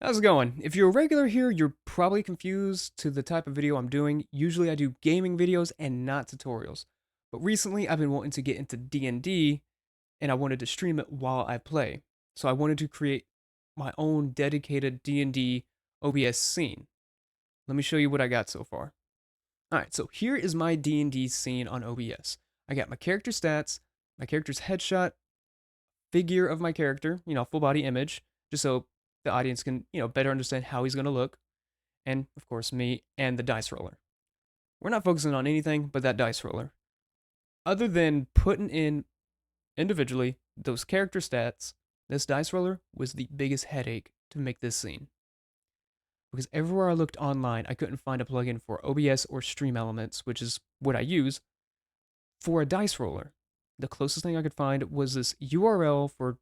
How's it going? If you're a regular here, you're probably confused to the type of video I'm doing. Usually I do gaming videos and not tutorials. But recently I've been wanting to get into D&D and I wanted to stream it while I play. So I wanted to create my own dedicated D&D OBS scene. Let me show you what I got so far. Alright, so here is my D&D scene on OBS. I got my character stats, my character's headshot, figure of my character, full body image, just so the audience can, better understand how he's going to look, and of course me and the dice roller. We're not focusing on anything but that dice roller. Other than putting in individually those character stats, this dice roller was the biggest headache to make this scene. Because everywhere I looked online, I couldn't find a plugin for OBS or Stream Elements, which is what I use, for a dice roller. The closest thing I could find was this URL for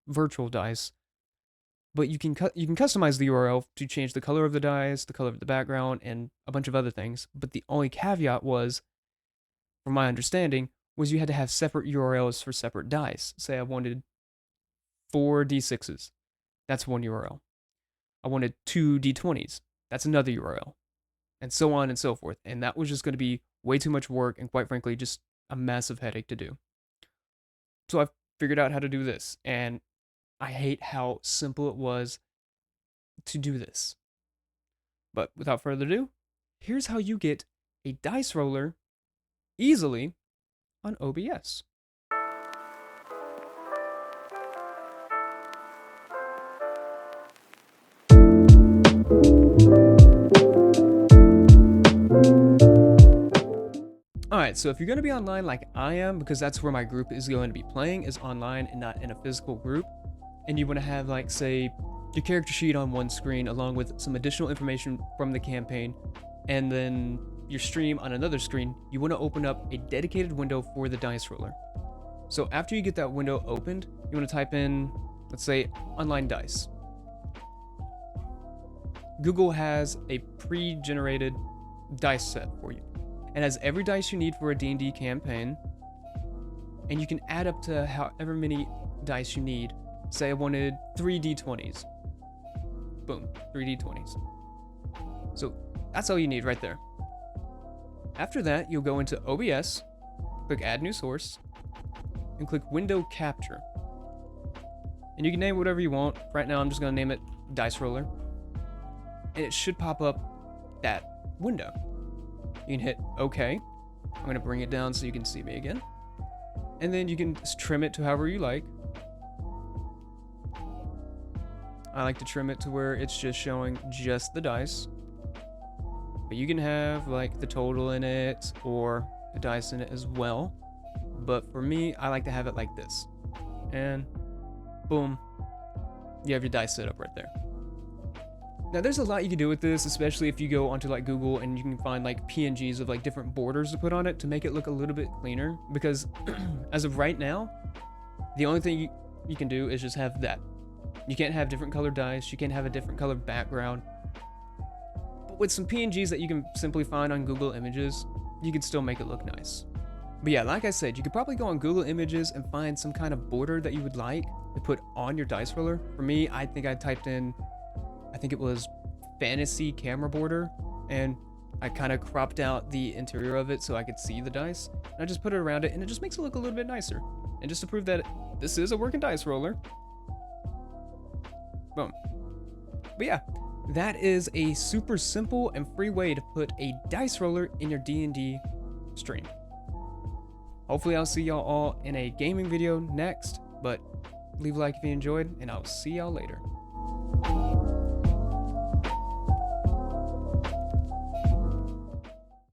virtual dice, but you can customize the URL to change the color of the dice, the color of the background, and a bunch of other things. But the only caveat was, from my understanding, was you had to have separate URLs for separate dice. Say I wanted 4 D6s, that's one URL. I wanted 2 D20s, that's another URL, and so on and so forth. And that was just going to be way too much work and, quite frankly, just a massive headache to do. So I've figured out how to do this, and I hate how simple it was to do this. But without further ado, here's how you get a dice roller easily on OBS. Alright, so if you're going to be online like I am, because that's where my group is going to be playing, is online and not in a physical group, and you want to have, like, say, your character sheet on one screen along with some additional information from the campaign, and then your stream on another screen, you want to open up a dedicated window for the dice roller. So after you get that window opened, you want to type in, let's say, online dice. Google has a pre-generated dice set for you. It has every dice you need for a D&D campaign, and you can add up to however many dice you need. Say I wanted 3 D20s. Boom, 3 D20s. So that's all you need right there. After that, you'll go into OBS, click Add New Source, and click Window Capture. And you can name whatever you want. Right now, I'm just going to name it Dice Roller. And it should pop up that window. You can hit OK. I'm going to bring it down so you can see me again. And then you can just trim it to however you like. I like to trim it to where it's just showing just the dice. But you can have, like, the total in it or the dice in it as well. But for me, I like to have it like this. And boom, you have your dice set up right there. Now, there's a lot you can do with this, especially if you go onto, like, Google and you can find, like, PNGs of, like, different borders to put on it to make it look a little bit cleaner. Because as of right now, the only thing you can do is just have that. You can't have different colored dice. You can't have a different colored background. But with some PNGs that you can simply find on Google Images, you can still make it look nice. But yeah, like I said, you could probably go on Google Images and find some kind of border that you would like to put on your dice roller. For me, I think I typed in, I think it was fantasy camera border, and I kind of cropped out the interior of it so I could see the dice. And I just put it around it, and it just makes it look a little bit nicer. And just to prove that this is a working dice roller, boom. But yeah, that is a super simple and free way to put a dice roller in your D&D stream. Hopefully I'll see y'all all in a gaming video next, but leave a like if you enjoyed, and I'll see y'all later.